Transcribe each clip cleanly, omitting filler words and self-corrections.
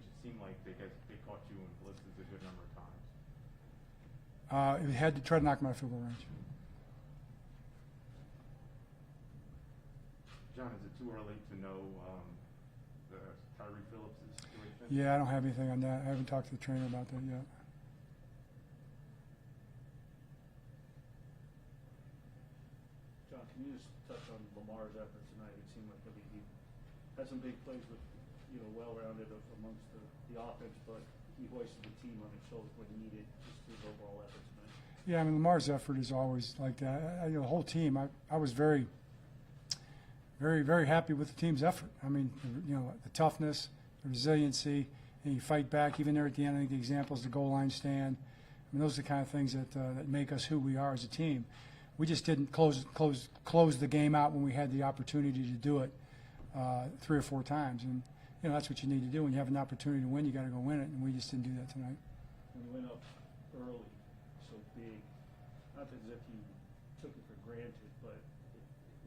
it seemed like they caught you in blitzes a good number of times. It had to try to knock him out of field goal range. John, is it too early to know the Tyree Phillips' situation? Yeah, I don't have anything on that. I haven't talked to the trainer about that yet. John, can you just touch on Lamar's efforts tonight? It seemed like he had some big plays with, well-rounded amongst the offense, but he hoisted the team on his shoulders when needed, just his overall efforts tonight. Yeah, I mean, Lamar's effort is always like that. The whole team, I was very, very happy with the team's effort. I mean, the toughness, the resiliency, and you fight back. Even there at the end, I think the example is the goal line stand. I mean, those are the kind of things that make us who we are as a team. We just didn't close the game out when we had the opportunity to do it 3 or 4 times. And, that's what you need to do. When you have an opportunity to win, you got to go win it, and we just didn't do that tonight. When you went up early, so big, not as if you took it for granted, but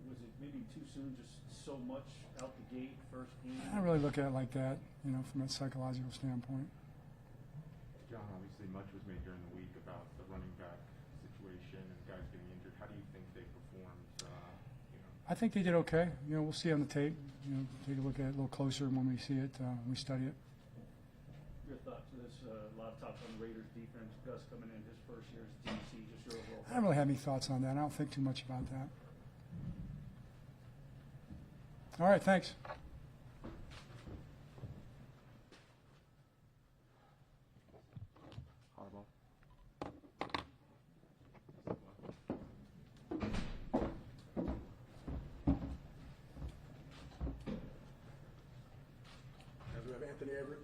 was it maybe too soon, just so much out the gate, first game? I don't really look at it like that, from a psychological standpoint. John, obviously much was made during the week about the running back situation and guys getting injured. How do you think they performed? I think they did okay. We'll see on the tape. Take a look at it a little closer when we see it, when we study it. Your thoughts on this? A lot of talk on the Raiders defense. Gus coming in his first year as DC. Just your overall. I don't really have any thoughts on that. I don't think too much about that. All right, thanks. Harbaugh. As we have Anthony Everett.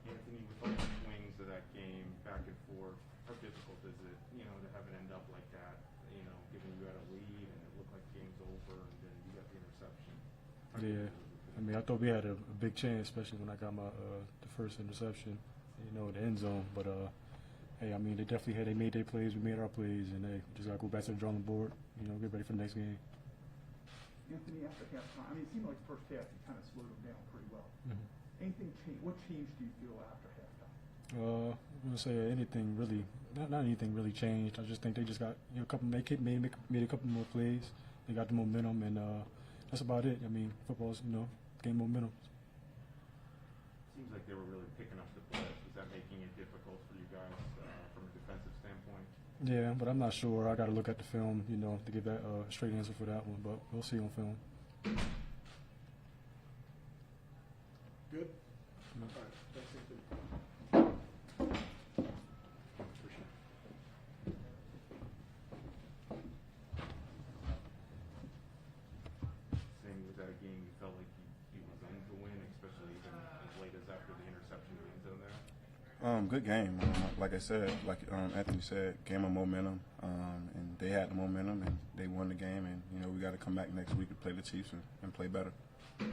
Anthony, with all the swings of that game, back and forth, how difficult is it, to have it end up like that, given you had a lead and it looked like the game's over and then you got the interception? Yeah, I mean, I thought we had a big chance, especially when I got my the first interception, in the end zone. But hey, I mean, they made their plays, we made our plays, and they just got to go back to the drawing board, get ready for the next game. Anthony, after halftime, I mean, it seemed like first half you kind of slowed them down pretty well. Anything changed? What changed do you feel after halftime? I'm gonna say anything really, not anything really changed. I just think they just got a couple made a couple more plays. They got the momentum, and that's about it. I mean, football's game momentum. Seems like they were really picking up the blitz. Is that making it difficult for you guys from a defensive standpoint? Yeah, but I'm not sure. I got to look at the film, to give that straight answer for that one. But we'll see on film. Good? All right. Thanks, Anthony. Saying, was that a game you felt like you was in to win, especially even as late as after the interception in the end zone there? Good game. Like I said, Anthony said, game of momentum, and they had the momentum, and they won the game. And we got to come back next week and play the Chiefs and play better. Sammy,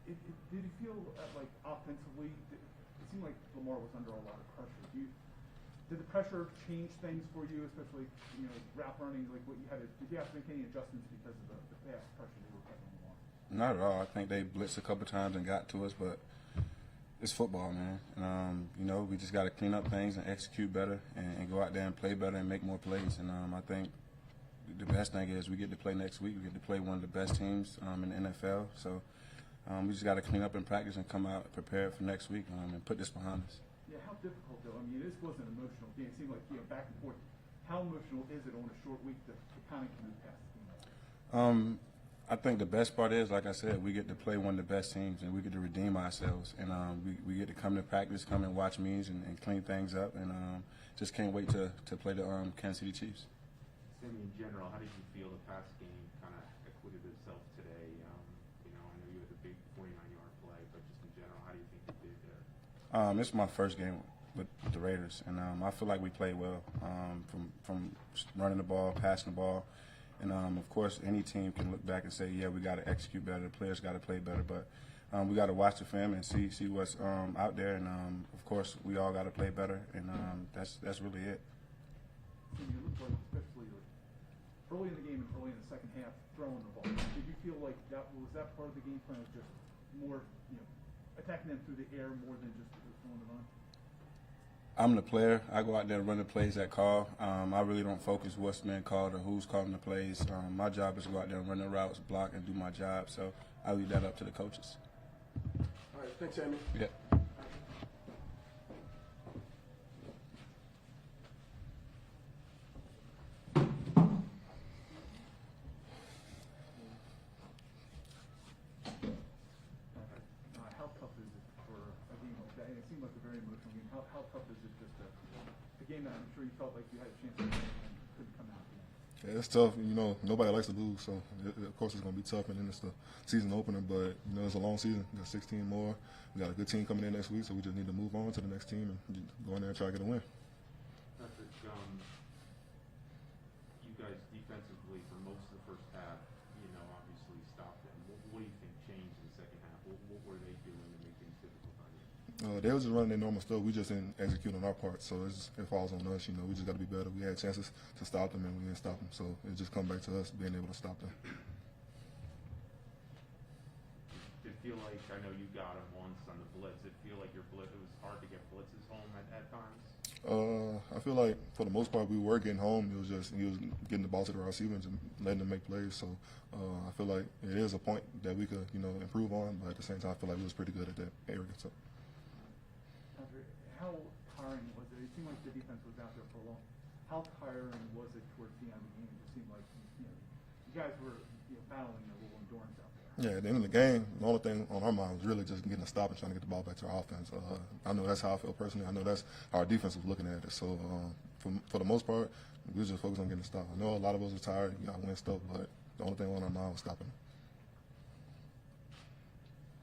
did you feel like offensively? It seemed like Lamar was under a lot of pressure. Did the pressure change things for you, especially route running? Like what you had to? Did you have to make any adjustments because of the fast pressure they were putting on Lamar? Not at all. I think they blitzed a couple times and got to us, but it's football, man. And, we just got to clean up things and execute better and go out there and play better and make more plays. And I think the best thing is we get to play next week. We get to play one of the best teams in the NFL. So we just got to clean up in practice and come out prepared for next week and put this behind us. Yeah, how difficult though? I mean, this was an emotional game. It seemed like back and forth. How emotional is it on a short week to kind of move past the game? I think the best part is, like I said, we get to play one of the best teams, and we get to redeem ourselves, and we get to come to practice, come and watch meetings, and clean things up, and just can't wait to play the Kansas City Chiefs. Sammy, in general, how did you feel the past game kind of acquitted itself today? I know you had the big 49-yard play, but just in general, how do you think you did there? It's my first game with the Raiders, and I feel like we played well from running the ball, passing the ball. And, of course, any team can look back and say, yeah, we got to execute better, the players got to play better. But we got to watch the film and see what's out there. And, of course, we all got to play better, and that's really it. So you looked like, especially early in the game and early in the second half, throwing the ball. Did you feel like like that was that part of the game plan of just more, attacking them through the air more than just throwing it on? I'm the player. I go out there and run the plays that call. I really don't focus what's being called or who's calling the plays. My job is to go out there and run the routes, block, and do my job. So I leave that up to the coaches. All right, thanks, Sammy. Yeah. How tough is it for a game like that? And it seemed like a very emotional game. How tough is it just a game that I'm sure you felt like you had a chance to win and couldn't come out? Yeah, it's tough. Nobody likes to lose, so of course it's going to be tough. And then it's the season opener, but it's a long season. We got 16 more. We got a good team coming in next week, so we just need to move on to the next team and go in there and try to get a win. Patrick, you guys defensively for most of the first half, obviously stopped them. What do you think changed in the second half? What were they doing to make things difficult on you? They was just running their normal stuff. We just didn't execute on our part, so it falls on us. We just got to be better. We had chances to stop them, and we didn't stop them. So it just come back to us being able to stop them. Did it feel like, I know you got him once on the blitz, did it feel like it was hard to get blitzes home at times? I feel like for the most part we were getting home. It was just he was getting the ball to the receivers and letting them make plays. So I feel like it is a point that we could improve on, but at the same time I feel like we was pretty good at that area. So. Patrick, how tiring was it? It seemed like the defense was out there for a long. How tiring was it towards the end of the game? It just seemed like you guys were battling a little endurance out there. Yeah, at the end of the game, the only thing on our mind was really just getting a stop and trying to get the ball back to our offense. I know that's how I feel personally. I know that's how our defense was looking at it. So for the most part, we was just focused on getting a stop. I know a lot of us are tired, got win stuff, but the only thing on our mind was stopping them.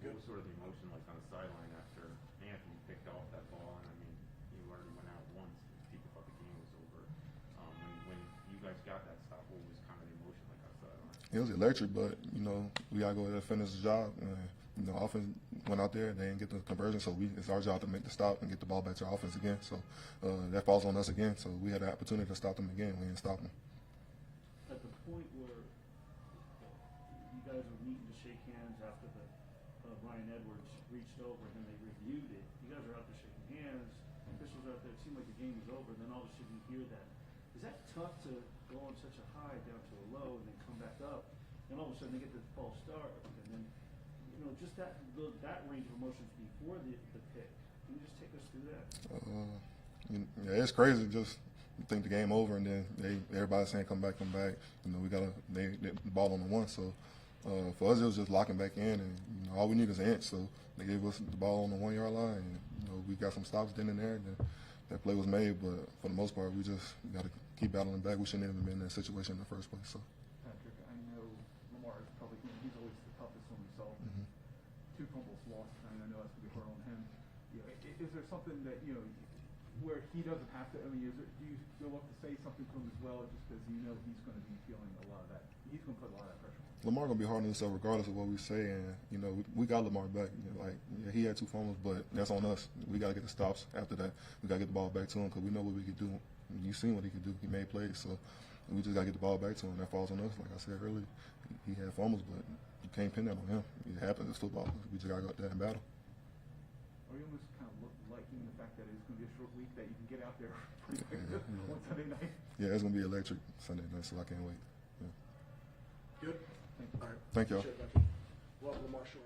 What was sort of the emotion like on the sideline after Anthony picked off that ball? And I mean, you already went out once. People thought the game was over. When you guys got that stop, what was kind of the emotion like on the sideline? It was electric, but we gotta go ahead and finish the job. Offense went out there, they didn't get the conversion, so it's our job to make the stop and get the ball back to our offense again. So that falls on us again. So we had the opportunity to stop them again. We didn't stop them. At the point where you guys were meeting to shake hands after the Ryan Edwards reached over and then they reviewed it, you guys are out there shaking hands, officials are out there, it seemed like the game was over, and then all of a sudden you hear that. Is that tough to go on such a high down to a low and then come back up, and all of a sudden they get the false start, and then just that range of emotions before the pick? Can you just take us through that? Yeah, it's crazy. Just think the game over, and then everybody's saying come back. We got the ball on the one. So for us, it was just locking back in, and all we need is an inch. So they gave us the ball on the 1 yard line, and we got some stops then and there. And then that play was made, but for the most part, we just got to keep battling back. We shouldn't even been in that situation in the first place. So. Patrick, I know Lamar is probably he's always the toughest one we saw. Mm-hmm. 2 fumbles lost, and I know that's going to be hard on him. Is there something that where he doesn't have to? I mean, do you feel up to say something to him as well, just because he's going to be feeling a lot of that? He's going to put a lot of that pressure on. Lamar gonna be hard on himself regardless of what we say, and we got Lamar back. He had 2 fumbles, but that's on us. We gotta get the stops after that. We gotta get the ball back to him because we know what we could do. You seen what he could do. He made plays, so we just gotta get the ball back to him. That falls on us. Like I said earlier, he had fumbles, but you can't pin that on him. It happens. It's football. We just gotta go out there and battle. Are you almost kind of liking the fact that it's going to be a short week that you can get out there pretty quick on Sunday night? Yeah, it's gonna be electric Sunday night, so I can't wait. Yeah. Good? Thank you. All right. Thank y'all. Appreciate it, Patrick. We'll have Lamar shortly.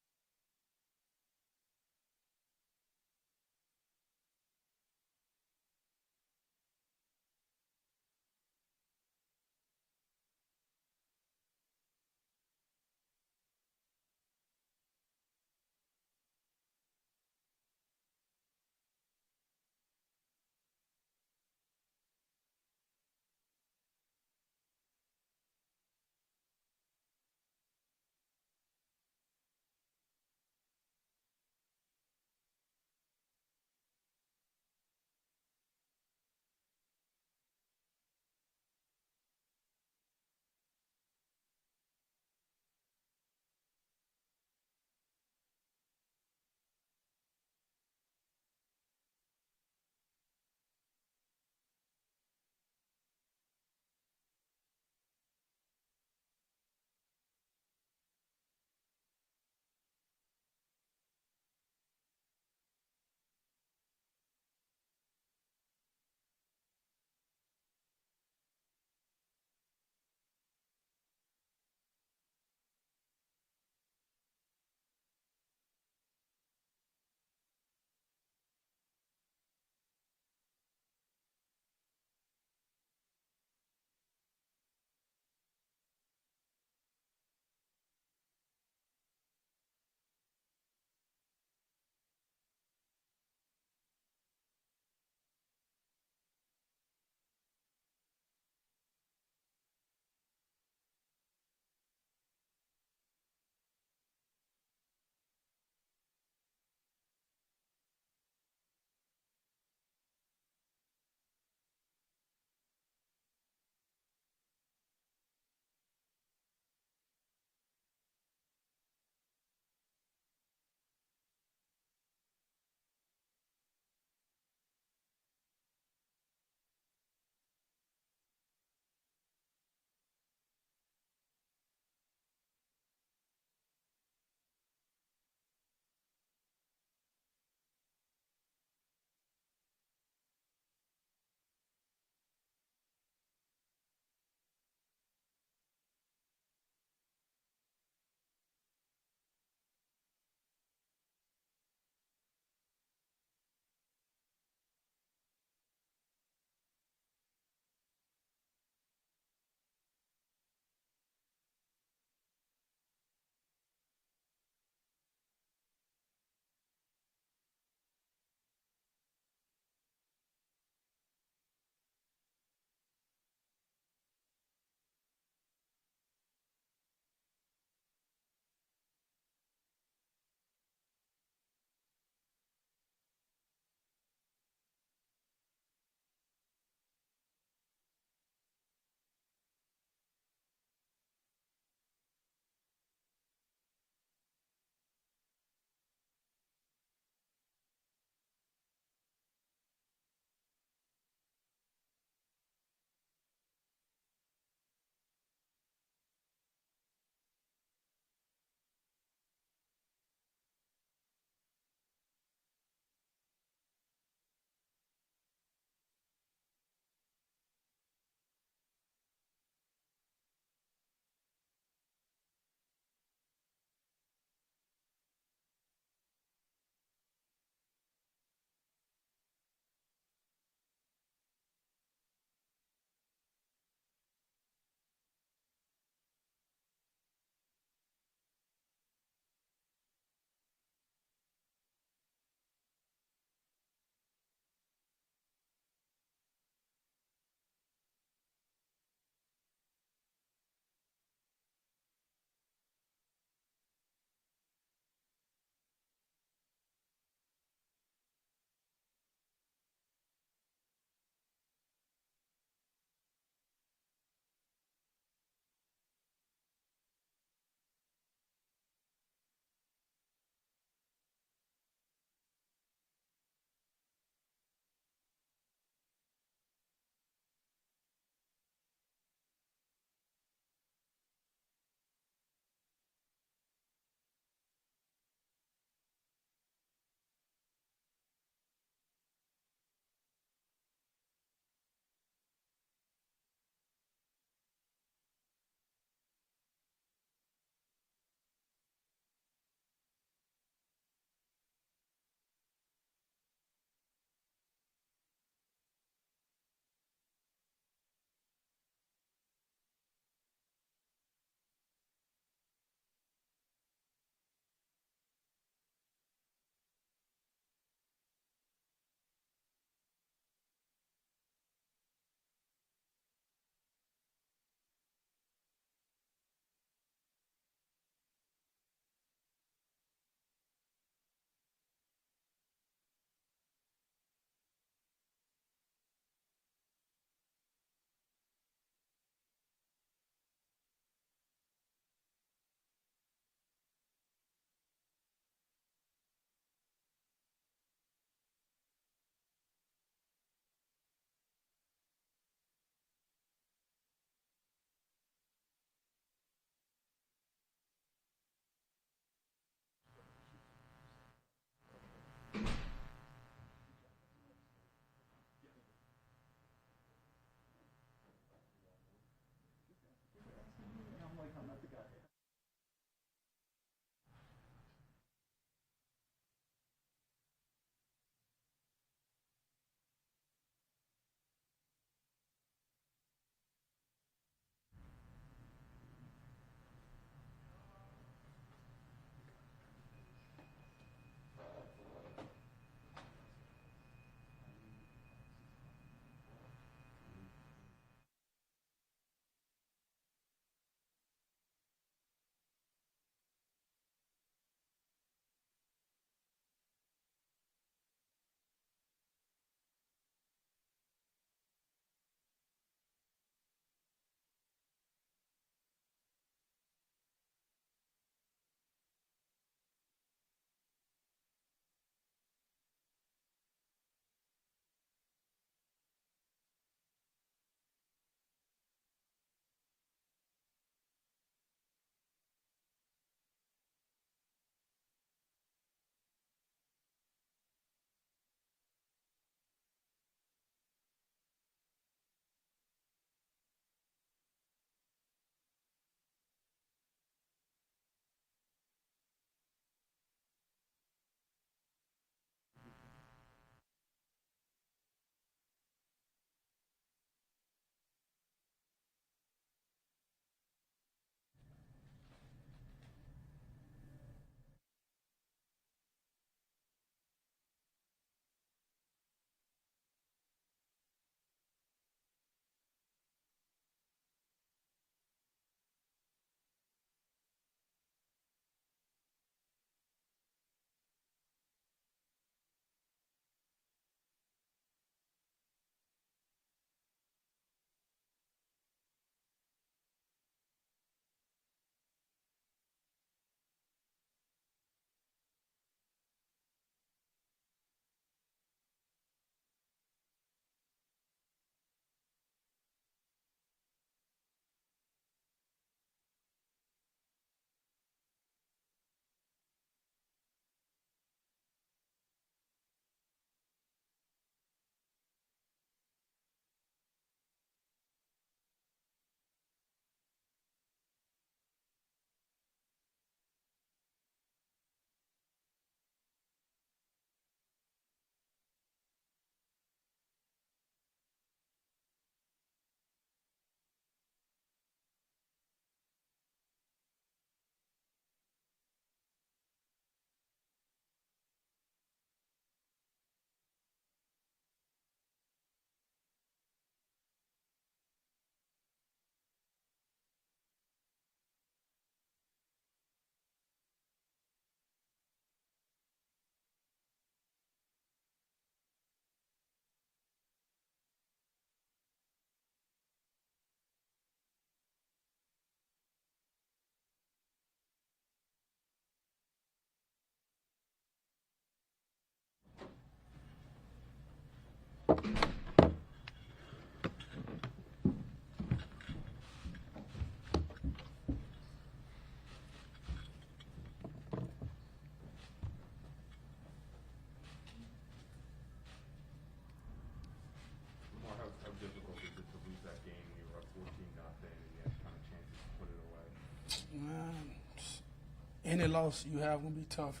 any loss you have gonna be tough.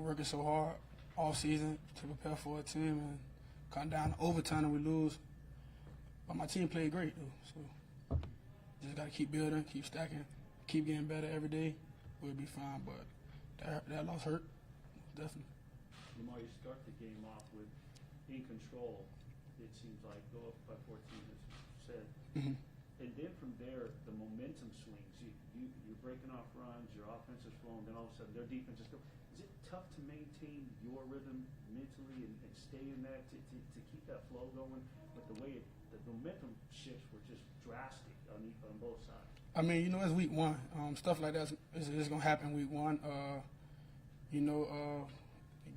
Working so hard all season to prepare for a team and come down to overtime and we lose. But my team played great though, so just gotta keep building, keep stacking, keep getting better every day. We'll be fine. But that loss hurt, definitely. Lamar, you start the game off with in control. It seems like go up by 14, as you said. Mm-hmm. And then from there, the momentum swings. You're breaking off runs, your offense is flowing, then all of a sudden their defense is going. Is it tough to maintain your rhythm mentally and stay in that to keep that flow going? But the way the momentum shifts were just drastic on both sides. I mean, it's week one. Stuff like that is going to happen week one. The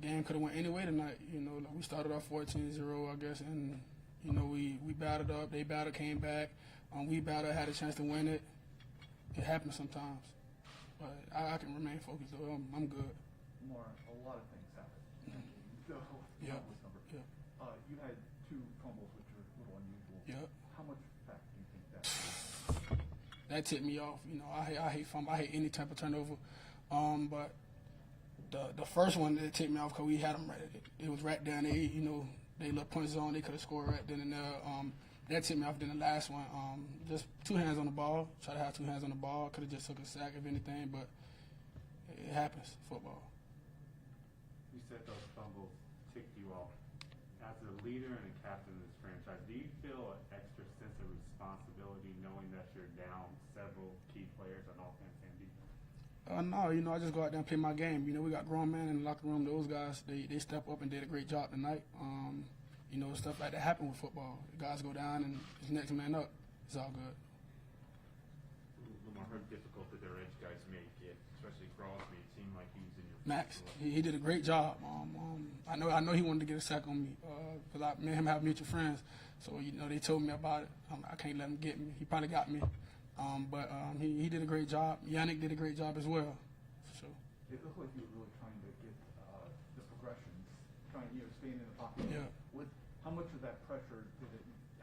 game could have went any way tonight. Like we started off 14-0, I guess, and, we battled up. They battled, came back. We battled, had a chance to win it. It happens sometimes. But I can remain focused, though. I'm good. Lamar, a lot of things happen. Yeah. Countless number. Yeah. You had 2 fumbles, which are a little unusual. Yeah. How much fact do you think that? That tipped me off. I hate fumble. I hate any type of turnover. But the first one that tipped me off because we had them right. It was right down there. They little punch zone. They could have scored right then and there. That tipped me off. Then the last one, just 2 hands on the ball. Try to have 2 hands on the ball. Could have just took a sack if anything, but it happens. Football. You said those fumbles ticked you off. As a leader and a captain of this franchise, do you feel an extra sense of responsibility knowing that you're down several key players on offense and defense? No, I just go out there and play my game. We got grown men in the locker room. Those guys, they step up and did a great job tonight. Stuff like that happen with football. The guys go down and it's next man up. It's all good. Lamar, how difficult did their edge guys make it, especially Crosby? It seemed like he was in your Max, face. he did a great job. I know he wanted to get a sack on me because me and him have mutual friends. So they told me about it. I can't let him get me. He probably got me, but he did a great job. Yannick did a great job as well. So It looked like you were really trying to get the progressions, staying in the pocket. Yeah. How much of that pressure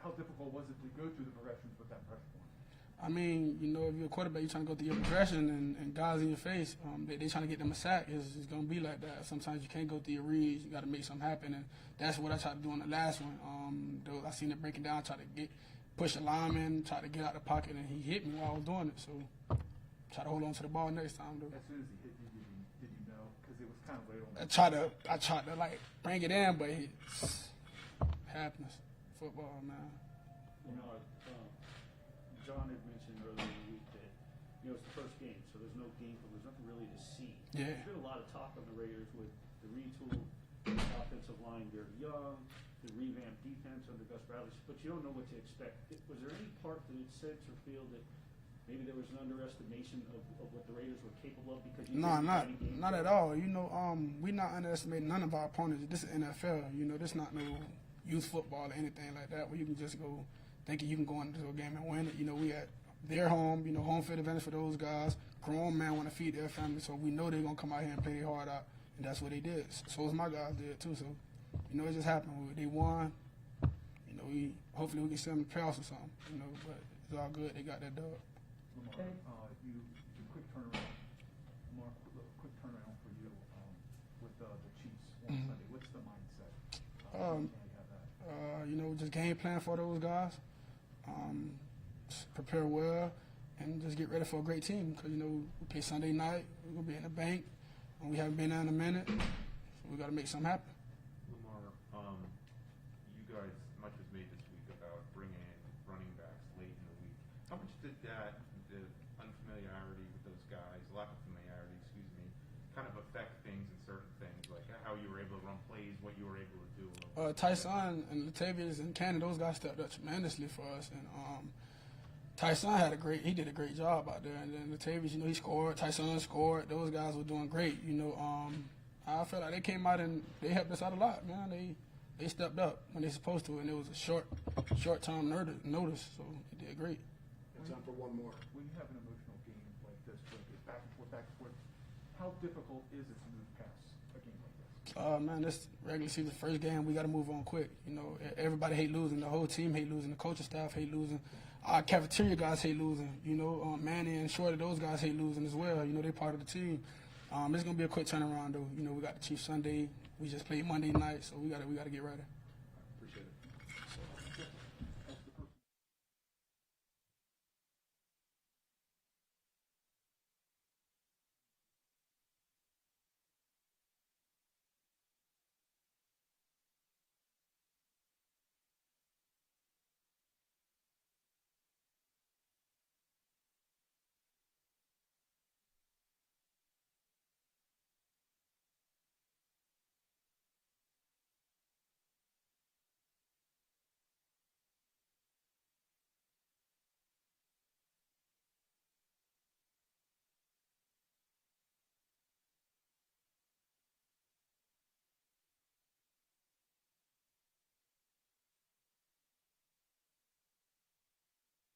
how difficult was it to go through the progressions with that pressure point? I mean, if you're a quarterback, you're trying to go through your progression and guys in your face, they trying to get them a sack. It's going to be like that. Sometimes you can't go through your reads. You got to make something happen, and that's what I tried to do in the last one. I seen it breaking down, try to push the lineman, try to get out the pocket, and he hit me while I was doing it. So try to hold on to the ball next time, though. As soon as he hit you, did you know? Because it was kind of late on. I tried to like bring it in, but it happens. Football, man. John had mentioned earlier in the week that it's the first game, so there's no game film. There's nothing really to see. Yeah. There's been a lot of talk on the Raiders with the retool, the offensive line very young, the revamped defense under Gus Bradley, but you don't know what to expect. Was there any part that it sense or feel that maybe there was an underestimation of what the Raiders were capable of because not at all. We not underestimating none of our opponents. This is NFL. This not no youth football or anything like that where you can just go thinking you can go into a game and win it. We at their home, home field advantage for those guys. Grown men want to feed their family, so we know they're gonna come out here and play their heart out, and that's what they did. So as my guys did too. So it just happened. They won. Hopefully we can see them in the playoffs or something. But it's all good. They got that dub. Lamar, you quick turnaround. Lamar, quick turnaround for you with the Chiefs on Sunday. What's the mindset? Just game plan for those guys. Prepare well, and just get ready for a great team. Because we play Sunday night. We're gonna be in the bank, and we haven't been there in a minute. So we got to make something happen. Lamar, you guys, much was made this week about bringing in running backs late in the week. How much did the unfamiliarity with those guys, lack of familiarity, kind of affect things in certain things, like how you were able to run plays, what you were able to do? Tyson and Latavius and Cannon, those guys stepped up tremendously for us. And Tyson did a great job out there. And then Latavius, he scored. Tyson scored. Those guys were doing great. I felt like they came out and they helped us out a lot, man. They stepped up when they supposed to, and it was a short-term notice, so they did great. Time for one more. When you have an emotional game like this, where it's back and forth, how difficult is it to move past a game like this? Man, this regular season first game, we got to move on quick. Everybody hate losing. The whole team hate losing. The coaching staff hate losing. our cafeteria guys hate losing. You know, Manny and Shorty, those guys hate losing as well. You know, they're part of the team. It's gonna be a quick turnaround though. You know, we got the Chiefs Sunday. We just played Monday night, so we gotta get ready. Appreciate it.